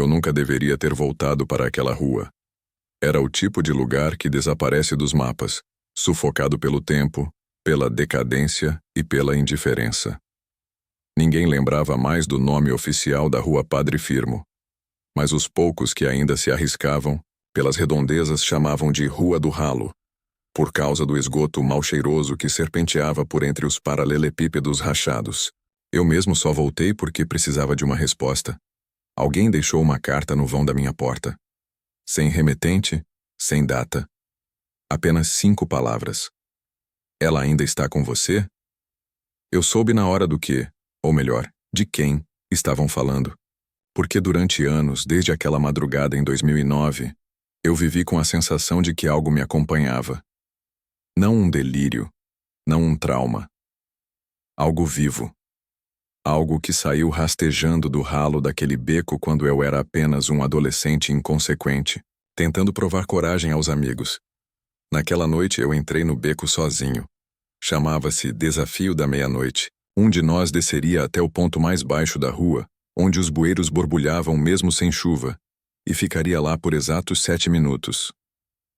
Eu nunca deveria ter voltado para aquela rua. Era o tipo de lugar que desaparece dos mapas, sufocado pelo tempo, pela decadência e pela indiferença. Ninguém lembrava mais do nome oficial da Rua Padre Firmo, mas os poucos que ainda se arriscavam, pelas redondezas chamavam de Rua do Ralo, por causa do esgoto mal cheiroso que serpenteava por entre os paralelepípedos rachados. Eu mesmo só voltei porque precisava de uma resposta. Alguém deixou uma carta no vão da minha porta. Sem remetente, sem data. Apenas 5 palavras. Ela ainda está com você? Eu soube na hora do que, ou melhor, de quem, estavam falando. Porque durante anos, desde aquela madrugada em 2009, eu vivi com a sensação de que algo me acompanhava. Não um delírio, não um trauma. Algo vivo. Algo que saiu rastejando do ralo daquele beco quando eu era apenas um adolescente inconsequente, tentando provar coragem aos amigos. Naquela noite eu entrei no beco sozinho. Chamava-se Desafio da Meia-Noite. Um de nós desceria até o ponto mais baixo da rua, onde os bueiros borbulhavam mesmo sem chuva, e ficaria lá por exatos 7 minutos.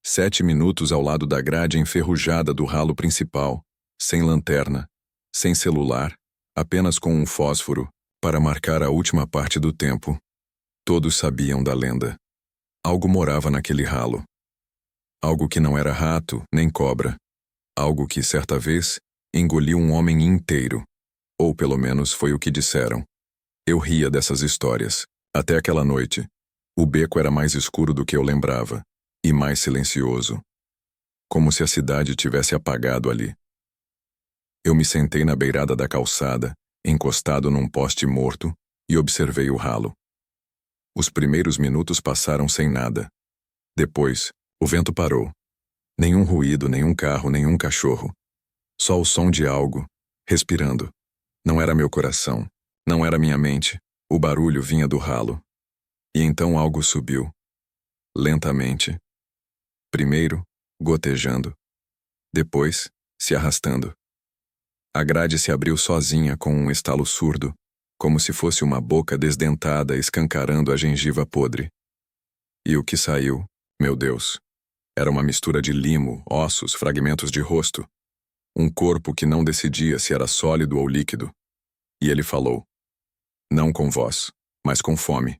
7 minutos ao lado da grade enferrujada do ralo principal, sem lanterna, sem celular, apenas com um fósforo, para marcar a última parte do tempo. Todos sabiam da lenda. Algo morava naquele ralo. Algo que não era rato, nem cobra. Algo que, certa vez, engoliu um homem inteiro. Ou pelo menos foi o que disseram. Eu ria dessas histórias. Até aquela noite. O beco era mais escuro do que eu lembrava. E mais silencioso. Como se a cidade tivesse apagado ali. Eu me sentei na beirada da calçada, encostado num poste morto, e observei o ralo. Os primeiros minutos passaram sem nada. Depois, o vento parou. Nenhum ruído, nenhum carro, nenhum cachorro. Só o som de algo, respirando. Não era meu coração, não era minha mente, o barulho vinha do ralo. E então algo subiu. Lentamente. Primeiro, gotejando. Depois, se arrastando. A grade se abriu sozinha com um estalo surdo, como se fosse uma boca desdentada escancarando a gengiva podre. E o que saiu, meu Deus, era uma mistura de limo, ossos, fragmentos de rosto. Um corpo que não decidia se era sólido ou líquido. E ele falou. Não com voz, mas com fome.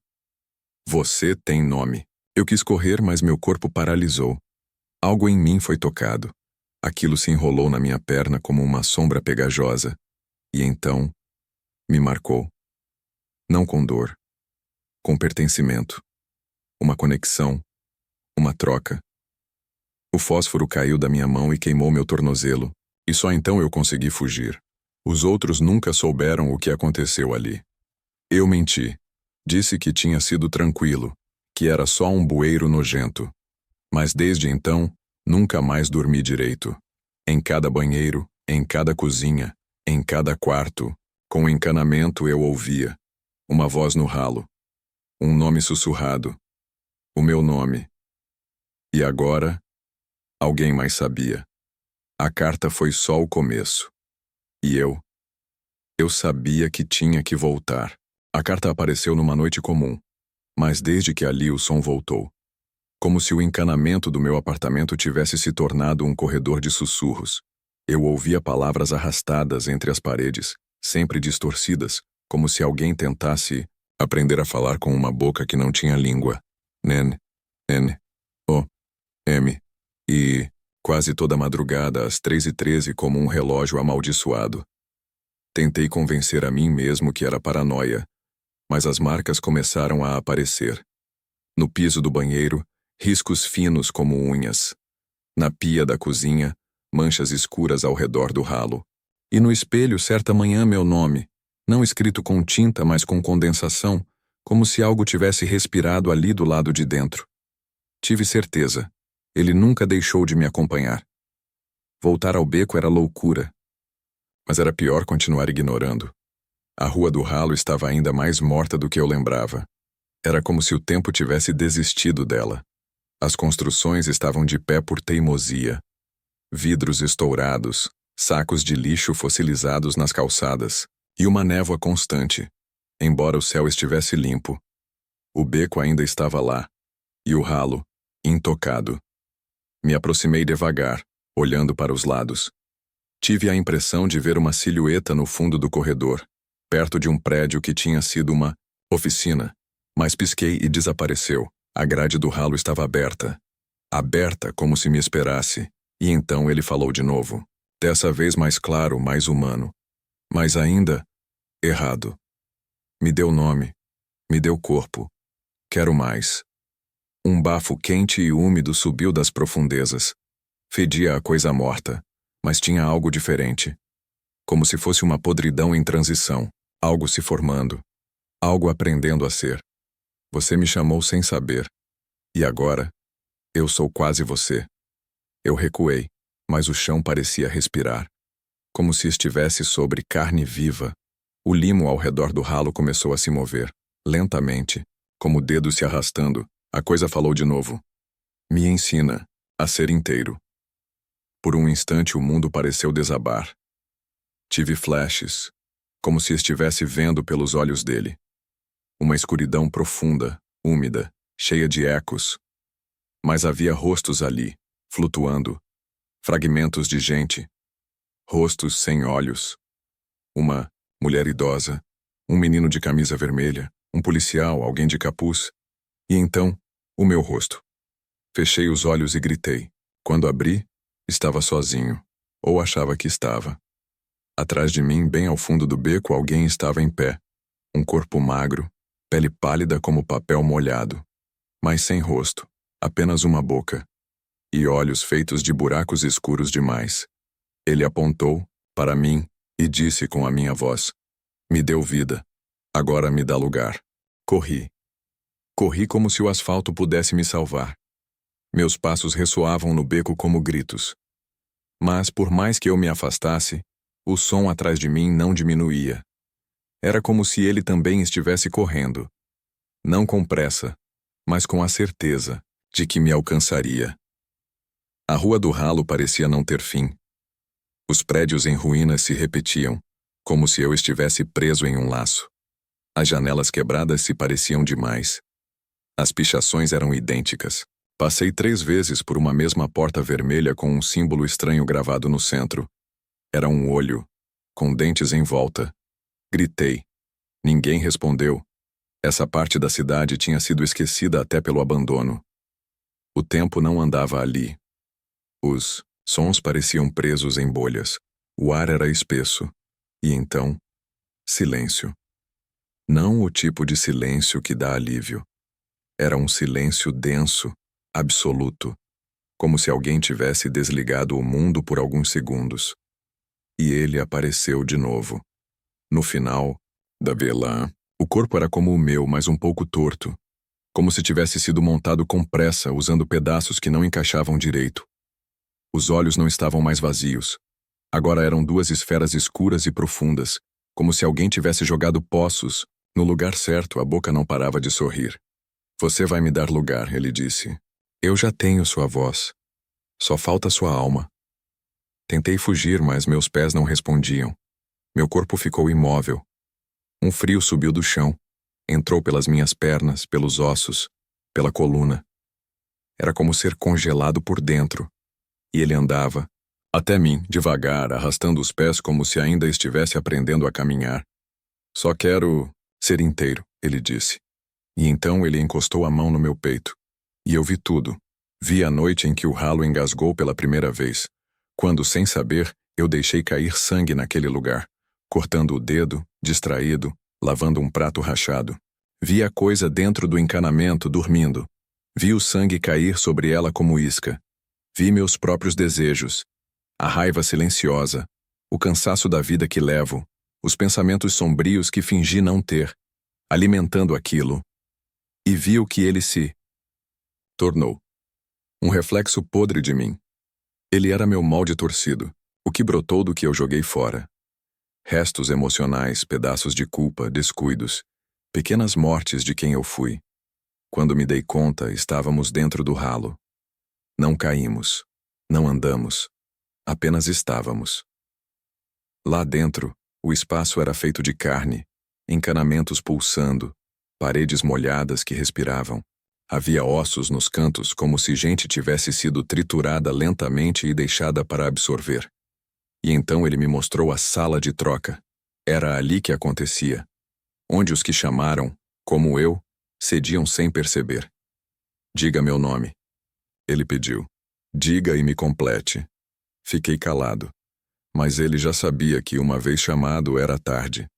Você tem nome. Eu quis correr, mas meu corpo paralisou. Algo em mim foi tocado. Aquilo se enrolou na minha perna como uma sombra pegajosa. E então, me marcou. Não com dor. Com pertencimento. Uma conexão. Uma troca. O fósforo caiu da minha mão e queimou meu tornozelo. E só então eu consegui fugir. Os outros nunca souberam o que aconteceu ali. Eu menti. Disse que tinha sido tranquilo. Que era só um bueiro nojento. Mas desde então, nunca mais dormi direito. Em cada banheiro, em cada cozinha, em cada quarto, com encanamento eu ouvia. Uma voz no ralo. Um nome sussurrado. O meu nome. E agora, alguém mais sabia. A carta foi só o começo. E eu sabia que tinha que voltar. A carta apareceu numa noite comum, mas desde que ali o som voltou. Como se o encanamento do meu apartamento tivesse se tornado um corredor de sussurros. Eu ouvia palavras arrastadas entre as paredes, sempre distorcidas, como se alguém tentasse aprender a falar com uma boca que não tinha língua. Nen, N, O, M. E, quase toda madrugada, às 3h13, como um relógio amaldiçoado. Tentei convencer a mim mesmo que era paranoia, mas as marcas começaram a aparecer. No piso do banheiro, riscos finos como unhas. Na pia da cozinha, manchas escuras ao redor do ralo. E no espelho, certa manhã, meu nome, não escrito com tinta, mas com condensação, como se algo tivesse respirado ali do lado de dentro. Tive certeza. Ele nunca deixou de me acompanhar. Voltar ao beco era loucura. Mas era pior continuar ignorando. A rua do ralo estava ainda mais morta do que eu lembrava. Era como se o tempo tivesse desistido dela. As construções estavam de pé por teimosia. Vidros estourados, sacos de lixo fossilizados nas calçadas, e uma névoa constante, embora o céu estivesse limpo. O beco ainda estava lá, e o ralo, intocado. Me aproximei devagar, olhando para os lados. Tive a impressão de ver uma silhueta no fundo do corredor, perto de um prédio que tinha sido uma oficina, mas pisquei e desapareceu. A grade do ralo estava aberta. Aberta como se me esperasse, e então ele falou de novo. Dessa vez mais claro, mais humano. Mas ainda, errado. Me deu nome. Me deu corpo. Quero mais. Um bafo quente e úmido subiu das profundezas. Fedia a coisa morta, mas tinha algo diferente. Como se fosse uma podridão em transição, algo se formando, algo aprendendo a ser. Você me chamou sem saber. E agora, eu sou quase você. Eu recuei, mas o chão parecia respirar. Como se estivesse sobre carne viva. O limo ao redor do ralo começou a se mover, lentamente, como dedos se arrastando. A coisa falou de novo. Me ensina a ser inteiro. Por um instante o mundo pareceu desabar. Tive flashes, como se estivesse vendo pelos olhos dele. Uma escuridão profunda, úmida, cheia de ecos. Mas havia rostos ali, flutuando. Fragmentos de gente. Rostos sem olhos. Uma mulher idosa, um menino de camisa vermelha, um policial, alguém de capuz. E então, o meu rosto. Fechei os olhos e gritei. Quando abri, estava sozinho, ou achava que estava. Atrás de mim, bem ao fundo do beco, alguém estava em pé. Um corpo magro, pele pálida como papel molhado. Mas sem rosto, apenas uma boca. E olhos feitos de buracos escuros demais. Ele apontou, para mim, e disse com a minha voz. Me deu vida. Agora me dá lugar. Corri. Corri como se o asfalto pudesse me salvar. Meus passos ressoavam no beco como gritos. Mas, por mais que eu me afastasse, o som atrás de mim não diminuía. Era como se ele também estivesse correndo. Não com pressa, mas com a certeza de que me alcançaria. A rua do ralo parecia não ter fim. Os prédios em ruínas se repetiam, como se eu estivesse preso em um laço. As janelas quebradas se pareciam demais. As pichações eram idênticas. Passei 3 vezes por uma mesma porta vermelha com um símbolo estranho gravado no centro. Era um olho, com dentes em volta. Gritei. Ninguém respondeu. Essa parte da cidade tinha sido esquecida até pelo abandono. O tempo não andava ali. Os sons pareciam presos em bolhas. O ar era espesso. E então, silêncio. Não o tipo de silêncio que dá alívio. Era um silêncio denso, absoluto, como se alguém tivesse desligado o mundo por alguns segundos. E ele apareceu de novo. No final da vela, o corpo era como o meu, mas um pouco torto, como se tivesse sido montado com pressa, usando pedaços que não encaixavam direito. Os olhos não estavam mais vazios. Agora eram 2 esferas escuras e profundas, como se alguém tivesse jogado poços. No lugar certo, a boca não parava de sorrir. Você vai me dar lugar, ele disse. Eu já tenho sua voz. Só falta sua alma. Tentei fugir, mas meus pés não respondiam. Meu corpo ficou imóvel. Um frio subiu do chão. Entrou pelas minhas pernas, pelos ossos, pela coluna. Era como ser congelado por dentro. E ele andava, até mim, devagar, arrastando os pés como se ainda estivesse aprendendo a caminhar. Só quero ser inteiro, ele disse. E então ele encostou a mão no meu peito. E eu vi tudo. Vi a noite em que o ralo engasgou pela primeira vez. Quando, sem saber, eu deixei cair sangue naquele lugar, cortando o dedo, distraído, lavando um prato rachado. Vi a coisa dentro do encanamento, dormindo. Vi o sangue cair sobre ela como isca. Vi meus próprios desejos. A raiva silenciosa. O cansaço da vida que levo. Os pensamentos sombrios que fingi não ter. Alimentando aquilo. E vi o que ele se tornou. Um reflexo podre de mim. Ele era meu molde torcido, o que brotou do que eu joguei fora. Restos emocionais, pedaços de culpa, descuidos, pequenas mortes de quem eu fui. Quando me dei conta, estávamos dentro do ralo. Não caímos, não andamos, apenas estávamos. Lá dentro, o espaço era feito de carne, encanamentos pulsando, paredes molhadas que respiravam. Havia ossos nos cantos como se gente tivesse sido triturada lentamente e deixada para absorver. E então ele me mostrou a sala de troca. Era ali que acontecia, onde os que chamaram, como eu, cediam sem perceber. Diga meu nome. Ele pediu. Diga e me complete. Fiquei calado. Mas ele já sabia que, uma vez chamado, era tarde.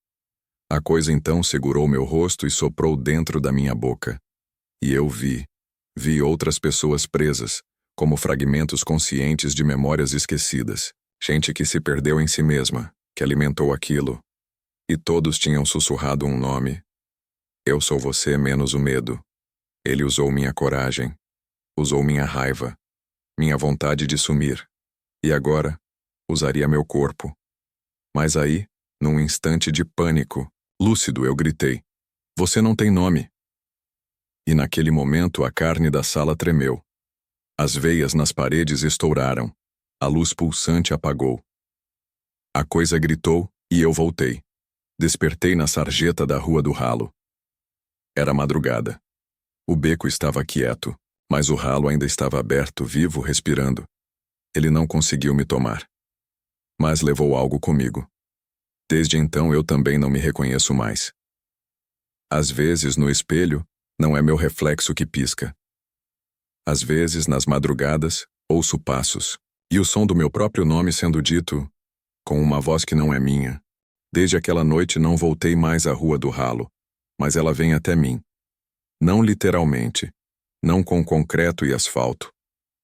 A coisa então segurou meu rosto e soprou dentro da minha boca. E eu vi outras pessoas presas, como fragmentos conscientes de memórias esquecidas. Gente que se perdeu em si mesma, que alimentou aquilo. E todos tinham sussurrado um nome. Eu sou você menos o medo. Ele usou minha coragem. Usou minha raiva. Minha vontade de sumir. E agora, usaria meu corpo. Mas aí, num instante de pânico, lúcido, eu gritei. Você não tem nome. E naquele momento a carne da sala tremeu. As veias nas paredes estouraram. A luz pulsante apagou. A coisa gritou e eu voltei. Despertei na sarjeta da Rua do Ralo. Era madrugada. O beco estava quieto, mas o ralo ainda estava aberto, vivo, respirando. Ele não conseguiu me tomar. Mas levou algo comigo. Desde então eu também não me reconheço mais. Às vezes, no espelho, não é meu reflexo que pisca. Às vezes, nas madrugadas, ouço passos, e o som do meu próprio nome sendo dito, com uma voz que não é minha. Desde aquela noite não voltei mais à Rua do Ralo, mas ela vem até mim. Não literalmente, não com concreto e asfalto,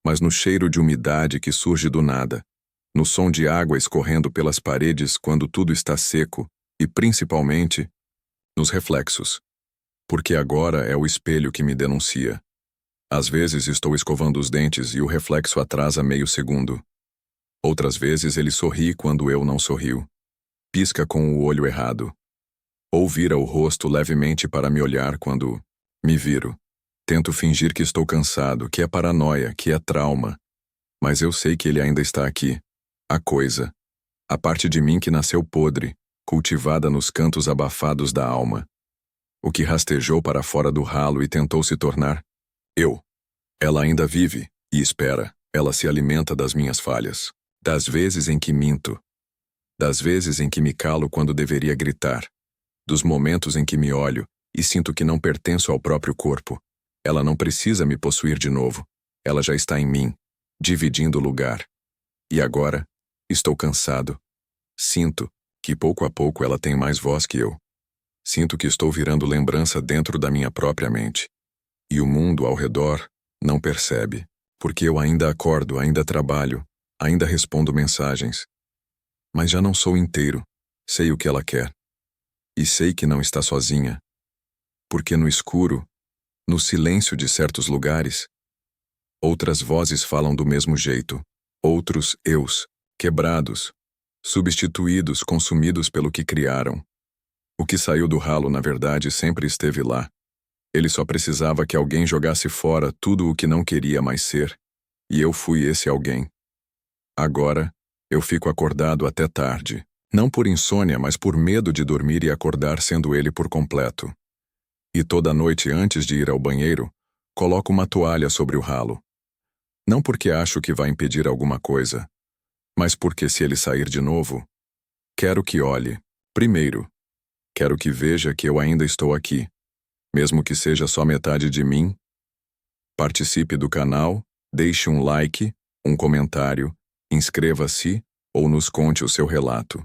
mas no cheiro de umidade que surge do nada, no som de água escorrendo pelas paredes quando tudo está seco e, principalmente, nos reflexos. Porque agora é o espelho que me denuncia. Às vezes estou escovando os dentes e o reflexo atrasa meio segundo. Outras vezes ele sorri quando eu não sorrio. Pisca com o olho errado. Ou vira o rosto levemente para me olhar quando me viro. Tento fingir que estou cansado, que é paranoia, que é trauma. Mas eu sei que ele ainda está aqui. A coisa. A parte de mim que nasceu podre, cultivada nos cantos abafados da alma. O que rastejou para fora do ralo e tentou se tornar eu. Ela ainda vive e espera. Ela se alimenta das minhas falhas, das vezes em que minto, das vezes em que me calo quando deveria gritar, dos momentos em que me olho e sinto que não pertenço ao próprio corpo. Ela não precisa me possuir de novo. Ela já está em mim, dividindo o lugar. E agora, estou cansado. Sinto que pouco a pouco ela tem mais voz que eu. Sinto que estou virando lembrança dentro da minha própria mente. E o mundo ao redor não percebe, porque eu ainda acordo, ainda trabalho, ainda respondo mensagens. Mas já não sou inteiro. Sei o que ela quer. E sei que não está sozinha. Porque no escuro, no silêncio de certos lugares, outras vozes falam do mesmo jeito. Outros eus, quebrados, substituídos, consumidos pelo que criaram. O que saiu do ralo, na verdade, sempre esteve lá. Ele só precisava que alguém jogasse fora tudo o que não queria mais ser, e eu fui esse alguém. Agora, eu fico acordado até tarde, não por insônia, mas por medo de dormir e acordar sendo ele por completo. E toda noite antes de ir ao banheiro, coloco uma toalha sobre o ralo. Não porque acho que vai impedir alguma coisa, mas porque se ele sair de novo, quero que olhe, primeiro. Quero que veja que eu ainda estou aqui, mesmo que seja só metade de mim. Participe do canal, deixe um like, um comentário, inscreva-se ou nos conte o seu relato.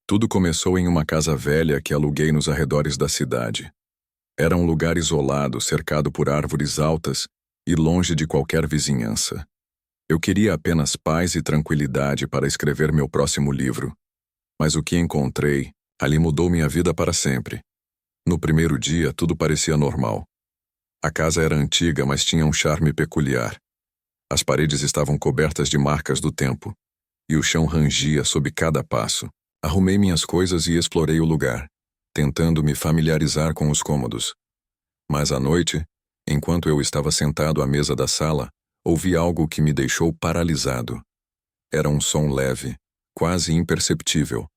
Tudo começou em uma casa velha que aluguei nos arredores da cidade. Era um lugar isolado, cercado por árvores altas e longe de qualquer vizinhança. Eu queria apenas paz e tranquilidade para escrever meu próximo livro. Mas o que encontrei ali mudou minha vida para sempre. No primeiro dia, tudo parecia normal. A casa era antiga, mas tinha um charme peculiar. As paredes estavam cobertas de marcas do tempo, e o chão rangia sob cada passo. Arrumei minhas coisas e explorei o lugar, tentando me familiarizar com os cômodos. Mas à noite, Enquanto eu estava sentado à mesa da sala, ouvi algo que me deixou paralisado. Era um som leve, quase imperceptível.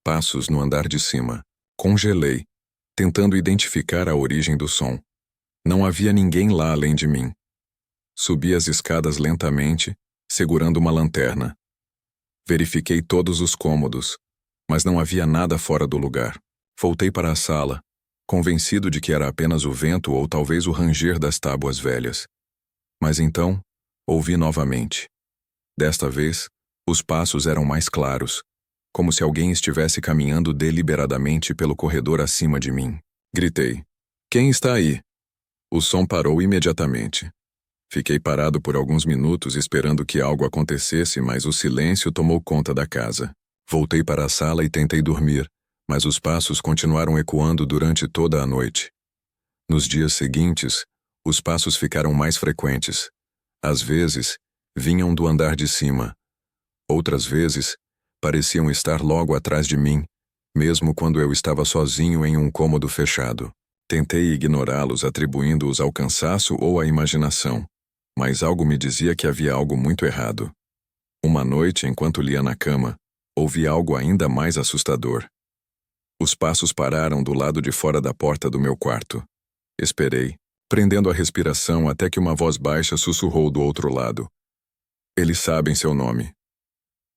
Passos no andar de cima. Congelei, tentando identificar a origem do som. Não havia ninguém lá além de mim. Subi as escadas lentamente, segurando uma lanterna. Verifiquei todos os cômodos, mas não havia nada fora do lugar. Voltei para a sala, convencido de que era apenas o vento ou talvez o ranger das tábuas velhas. Mas então, ouvi novamente. Desta vez, os passos eram mais claros, como se alguém estivesse caminhando deliberadamente pelo corredor acima de mim. Gritei: "Quem está aí?" O som parou imediatamente. Fiquei parado por alguns minutos esperando que algo acontecesse, mas o silêncio tomou conta da casa. Voltei para a sala e tentei dormir, mas os passos continuaram ecoando durante toda a noite. Nos dias seguintes, os passos ficaram mais frequentes. Às vezes, vinham do andar de cima. Outras vezes, pareciam estar logo atrás de mim, mesmo quando eu estava sozinho em um cômodo fechado. Tentei ignorá-los, atribuindo-os ao cansaço ou à imaginação, mas algo me dizia que havia algo muito errado. Uma noite, enquanto lia na cama, ouvi algo ainda mais assustador. Os passos pararam do lado de fora da porta do meu quarto. Esperei, prendendo a respiração até que uma voz baixa sussurrou do outro lado: "Eles sabem seu nome."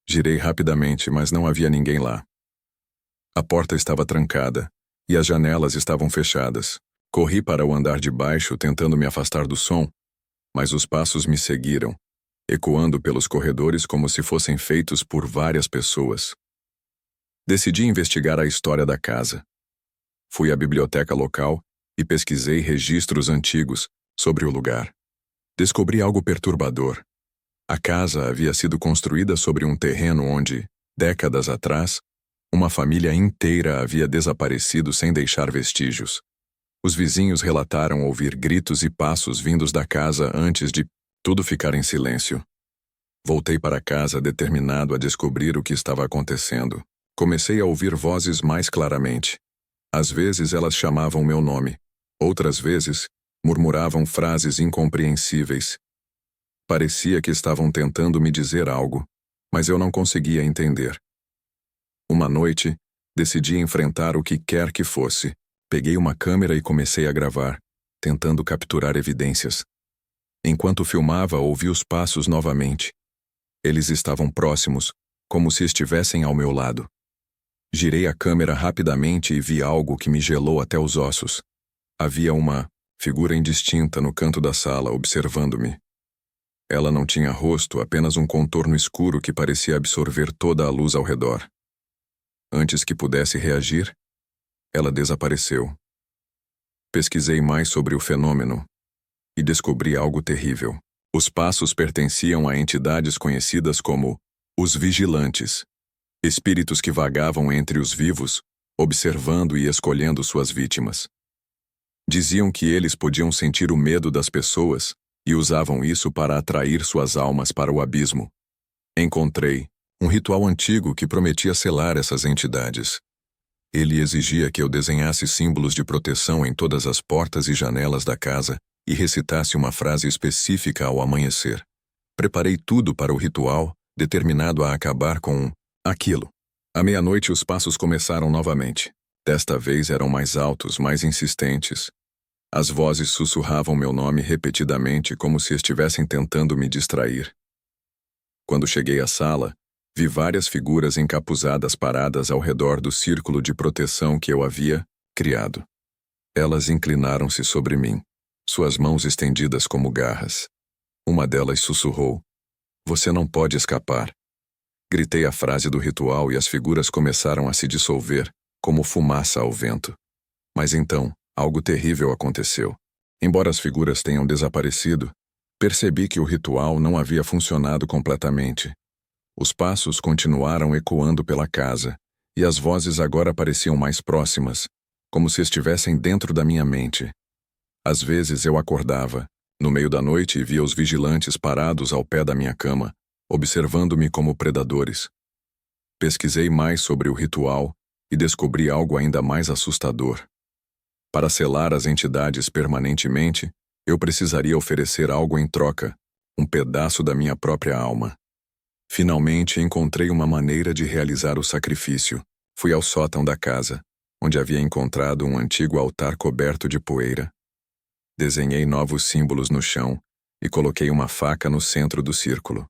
Girei rapidamente, mas não havia ninguém lá. A porta estava trancada, e as janelas estavam fechadas. Corri para o andar de baixo, tentando me afastar do som, mas os passos me seguiram, ecoando pelos corredores como se fossem feitos por várias pessoas. Decidi investigar a história da casa. Fui à biblioteca local e pesquisei registros antigos sobre o lugar. Descobri algo perturbador. A casa havia sido construída sobre um terreno onde, décadas atrás, uma família inteira havia desaparecido sem deixar vestígios. Os vizinhos relataram ouvir gritos e passos vindos da casa antes de tudo ficar em silêncio. Voltei para casa determinado a descobrir o que estava acontecendo. Comecei a ouvir vozes mais claramente. Às vezes elas chamavam meu nome. Outras vezes, murmuravam frases incompreensíveis. Parecia que estavam tentando me dizer algo, mas eu não conseguia entender. Uma noite, decidi enfrentar o que quer que fosse. Peguei uma câmera e comecei a gravar, tentando capturar evidências. Enquanto filmava, ouvi os passos novamente. Eles estavam próximos, como se estivessem ao meu lado. Girei a câmera rapidamente e vi algo que me gelou até os ossos. Havia uma figura indistinta no canto da sala, observando-me. Ela não tinha rosto, apenas um contorno escuro que parecia absorver toda a luz ao redor. Antes que pudesse reagir, ela desapareceu. Pesquisei mais sobre o fenômeno e descobri algo terrível. Os passos pertenciam a entidades conhecidas como os vigilantes, espíritos que vagavam entre os vivos, observando e escolhendo suas vítimas. Diziam que eles podiam sentir o medo das pessoas e usavam isso para atrair suas almas para o abismo. Encontrei um ritual antigo que prometia selar essas entidades. Ele exigia que eu desenhasse símbolos de proteção em todas as portas e janelas da casa e recitasse uma frase específica ao amanhecer. Preparei tudo para o ritual, determinado a acabar com aquilo. À meia-noite os passos começaram novamente. Desta vez eram mais altos, mais insistentes. As vozes sussurravam meu nome repetidamente, como se estivessem tentando me distrair. Quando cheguei à sala, vi várias figuras encapuzadas paradas ao redor do círculo de proteção que eu havia criado. Elas inclinaram-se sobre mim, suas mãos estendidas como garras. Uma delas sussurrou: "Você não pode escapar." Gritei a frase do ritual e as figuras começaram a se dissolver, como fumaça ao vento. Mas então, algo terrível aconteceu. Embora as figuras tenham desaparecido, percebi que o ritual não havia funcionado completamente. Os passos continuaram ecoando pela casa, e as vozes agora pareciam mais próximas, como se estivessem dentro da minha mente. Às vezes eu acordava, no meio da noite, e via os vigilantes parados ao pé da minha cama, observando-me como predadores. Pesquisei mais sobre o ritual e descobri algo ainda mais assustador. Para selar as entidades permanentemente, Eu precisaria oferecer algo em troca, um pedaço da minha própria alma. Finalmente encontrei uma maneira de realizar o sacrifício. Fui ao sótão da casa, onde havia encontrado um antigo altar coberto de poeira. Desenhei novos símbolos no chão e coloquei uma faca no centro do círculo.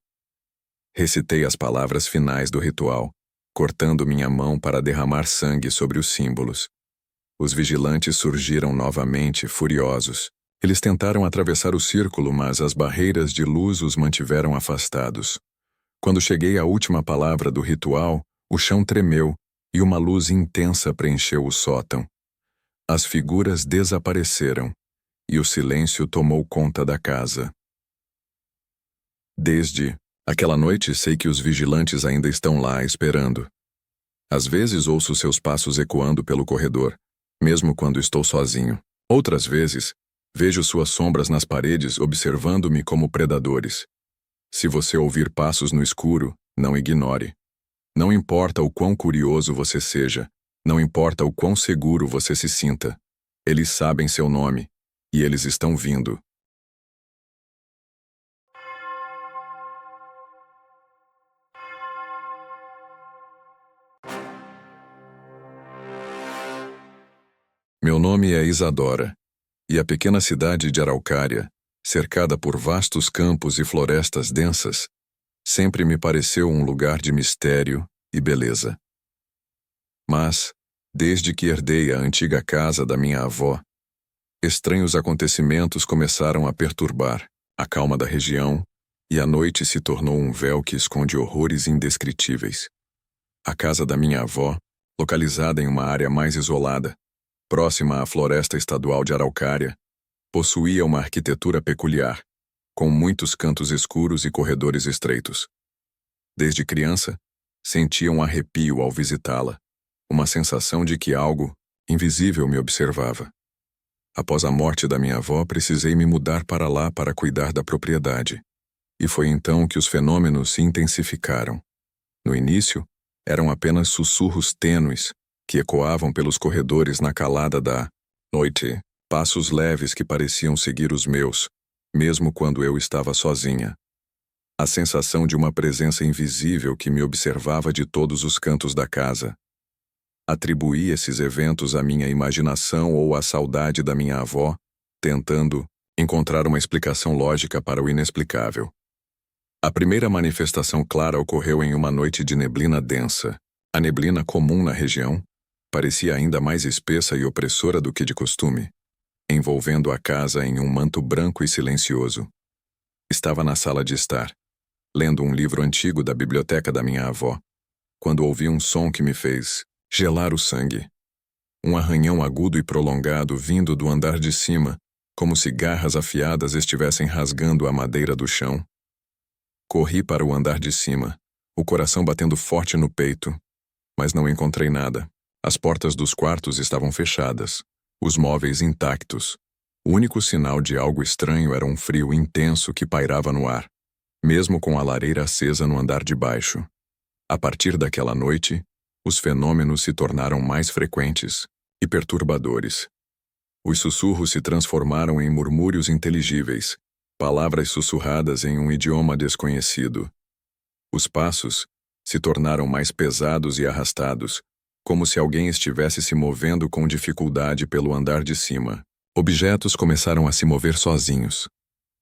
Recitei as palavras finais do ritual, cortando minha mão para derramar sangue sobre os símbolos. Os vigilantes surgiram novamente, furiosos. Eles tentaram atravessar o círculo, mas as barreiras de luz os mantiveram afastados. Quando cheguei à última palavra do ritual, o chão tremeu e uma luz intensa preencheu o sótão. As figuras desapareceram e o silêncio tomou conta da casa. Desde aquela noite sei que os vigilantes ainda estão lá esperando. Às vezes ouço seus passos ecoando pelo corredor, mesmo quando estou sozinho. Outras vezes, vejo suas sombras nas paredes observando-me como predadores. Se você ouvir passos no escuro, não ignore. Não importa o quão curioso você seja, não importa o quão seguro você se sinta. Eles sabem seu nome, e eles estão vindo. Meu nome é Isadora, e a pequena cidade de Araucária, cercada por vastos campos e florestas densas, sempre me pareceu um lugar de mistério e beleza. Mas, desde que herdei a antiga casa da minha avó, estranhos acontecimentos começaram a perturbar a calma da região e a noite se tornou um véu que esconde horrores indescritíveis. A casa da minha avó, localizada em uma área mais isolada, próxima à floresta estadual de Araucária, possuía uma arquitetura peculiar, com muitos cantos escuros e corredores estreitos. Desde criança, sentia um arrepio ao visitá-la, uma sensação de que algo invisível me observava. Após a morte da minha avó, precisei me mudar para lá para cuidar da propriedade. E foi então que os fenômenos se intensificaram. No início, eram apenas sussurros tênues que ecoavam pelos corredores na calada da noite, passos leves que pareciam seguir os meus, mesmo quando eu estava sozinha. A sensação de uma presença invisível que me observava de todos os cantos da casa. Atribuí esses eventos à minha imaginação ou à saudade da minha avó, tentando encontrar uma explicação lógica para o inexplicável. A primeira manifestação clara ocorreu em uma noite de neblina densa. A neblina comum na região parecia ainda mais espessa e opressora do que de costume, envolvendo a casa em um manto branco e silencioso. Estava na sala de estar, lendo um livro antigo da biblioteca da minha avó, quando ouvi um som que me fez gelar o sangue. Um arranhão agudo e prolongado vindo do andar de cima, como se garras afiadas estivessem rasgando a madeira do chão. Corri para o andar de cima, o coração batendo forte no peito, mas não encontrei nada. As portas dos quartos estavam fechadas, os móveis intactos. O único sinal de algo estranho era um frio intenso que pairava no ar, mesmo com a lareira acesa no andar de baixo. A partir daquela noite, os fenômenos se tornaram mais frequentes e perturbadores. Os sussurros se transformaram em murmúrios inteligíveis, palavras sussurradas em um idioma desconhecido. Os passos se tornaram mais pesados e arrastados, como se alguém estivesse se movendo com dificuldade pelo andar de cima. Objetos começaram a se mover sozinhos.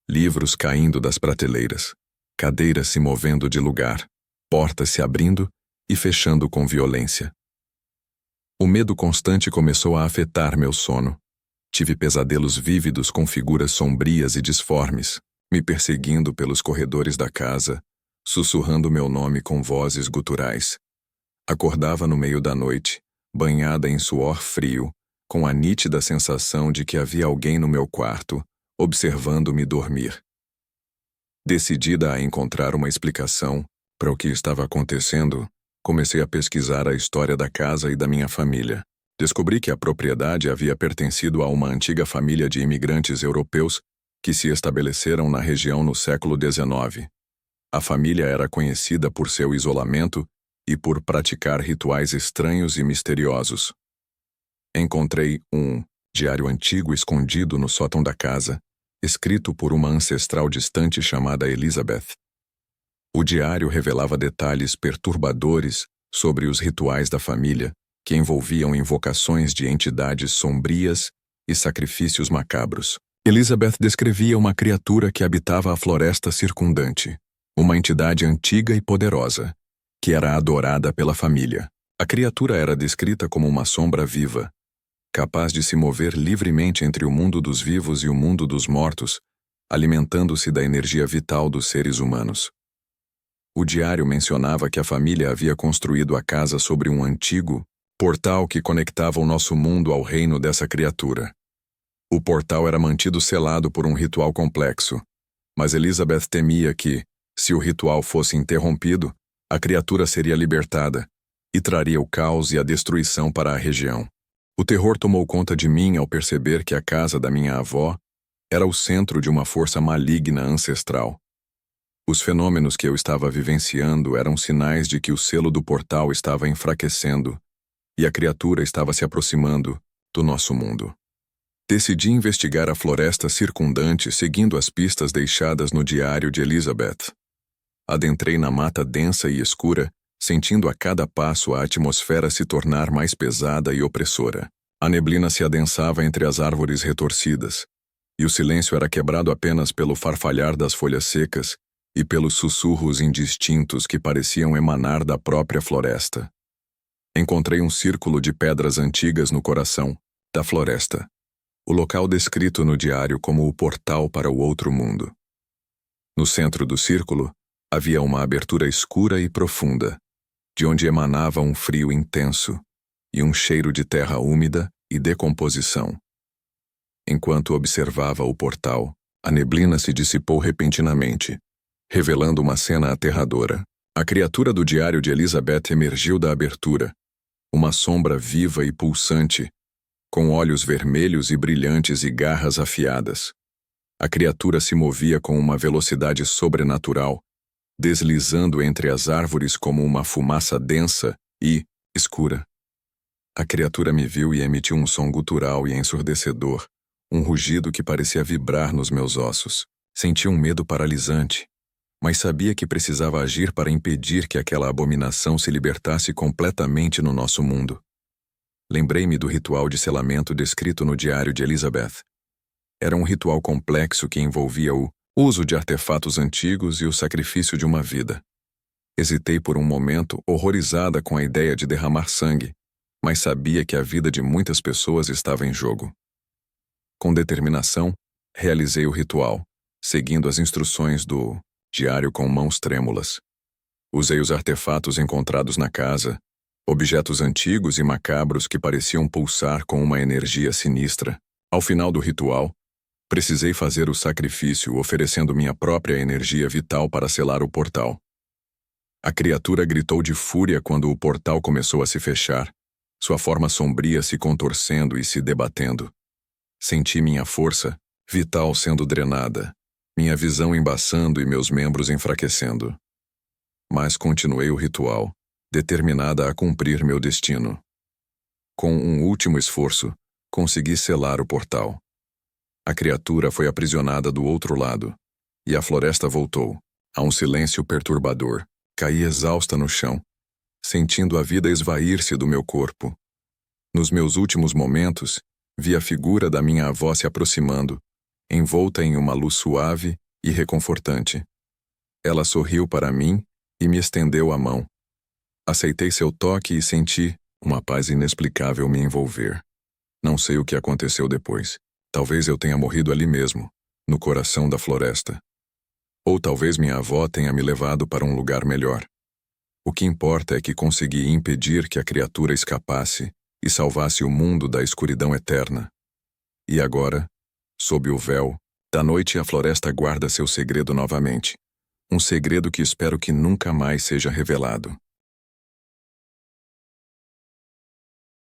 Livros caindo das prateleiras, cadeiras se movendo de lugar, portas se abrindo e fechando com violência. O medo constante começou a afetar meu sono. Tive pesadelos vívidos com figuras sombrias e disformes, me perseguindo pelos corredores da casa, sussurrando meu nome com vozes guturais. Acordava no meio da noite, banhada em suor frio, com a nítida sensação de que havia alguém no meu quarto, observando-me dormir. Decidida a encontrar uma explicação para o que estava acontecendo, comecei a pesquisar a história da casa e da minha família. Descobri que a propriedade havia pertencido a uma antiga família de imigrantes europeus que se estabeleceram na região no século XIX. A família era conhecida por seu isolamento e por praticar rituais estranhos e misteriosos. Encontrei um diário antigo escondido no sótão da casa, escrito por uma ancestral distante chamada Elizabeth. O diário revelava detalhes perturbadores sobre os rituais da família, que envolviam invocações de entidades sombrias e sacrifícios macabros. Elizabeth descrevia uma criatura que habitava a floresta circundante, uma entidade antiga e poderosa, que era adorada pela família. A criatura era descrita como uma sombra viva, capaz de se mover livremente entre o mundo dos vivos e o mundo dos mortos, alimentando-se da energia vital dos seres humanos. O diário mencionava que a família havia construído a casa sobre um antigo portal que conectava o nosso mundo ao reino dessa criatura. O portal era mantido selado por um ritual complexo, mas Elizabeth temia que, se o ritual fosse interrompido, a criatura seria libertada e traria o caos e a destruição para a região. O terror tomou conta de mim ao perceber que a casa da minha avó era o centro de uma força maligna ancestral. Os fenômenos que eu estava vivenciando eram sinais de que o selo do portal estava enfraquecendo e a criatura estava se aproximando do nosso mundo. Decidi investigar a floresta circundante seguindo as pistas deixadas no diário de Elizabeth. Adentrei na mata densa e escura, sentindo a cada passo a atmosfera se tornar mais pesada e opressora. A neblina se adensava entre as árvores retorcidas, e o silêncio era quebrado apenas pelo farfalhar das folhas secas e pelos sussurros indistintos que pareciam emanar da própria floresta. Encontrei um círculo de pedras antigas no coração da floresta, o local descrito no diário como o portal para o outro mundo. No centro do círculo, havia uma abertura escura e profunda, de onde emanava um frio intenso e um cheiro de terra úmida e decomposição. Enquanto observava o portal, a neblina se dissipou repentinamente, revelando uma cena aterradora. A criatura do diário de Elizabeth emergiu da abertura, uma sombra viva e pulsante, com olhos vermelhos e brilhantes e garras afiadas. A criatura se movia com uma velocidade sobrenatural, deslizando entre as árvores como uma fumaça densa e escura. A criatura me viu e emitiu um som gutural e ensurdecedor, um rugido que parecia vibrar nos meus ossos. Senti um medo paralisante, mas sabia que precisava agir para impedir que aquela abominação se libertasse completamente no nosso mundo. Lembrei-me do ritual de selamento descrito no diário de Elizabeth. Era um ritual complexo que envolvia o uso de artefatos antigos e o sacrifício de uma vida. Hesitei por um momento, horrorizada com a ideia de derramar sangue, mas sabia que a vida de muitas pessoas estava em jogo. Com determinação, realizei o ritual, seguindo as instruções do diário com mãos trêmulas. Usei os artefatos encontrados na casa, objetos antigos e macabros que pareciam pulsar com uma energia sinistra. Ao final do ritual, precisei fazer o sacrifício oferecendo minha própria energia vital para selar o portal. A criatura gritou de fúria quando o portal começou a se fechar, sua forma sombria se contorcendo e se debatendo. Senti minha força vital sendo drenada, minha visão embaçando e meus membros enfraquecendo. Mas continuei o ritual, determinada a cumprir meu destino. Com um último esforço, consegui selar o portal. A criatura foi aprisionada do outro lado, e a floresta voltou, a um silêncio perturbador. Caí exausta no chão, sentindo a vida esvair-se do meu corpo. Nos meus últimos momentos, vi a figura da minha avó se aproximando, envolta em uma luz suave e reconfortante. Ela sorriu para mim e me estendeu a mão. Aceitei seu toque e senti uma paz inexplicável me envolver. Não sei o que aconteceu depois. Talvez eu tenha morrido ali mesmo, no coração da floresta. Ou talvez minha avó tenha me levado para um lugar melhor. O que importa é que consegui impedir que a criatura escapasse e salvasse o mundo da escuridão eterna. E agora, sob o véu da noite, a floresta guarda seu segredo novamente. Um segredo que espero que nunca mais seja revelado.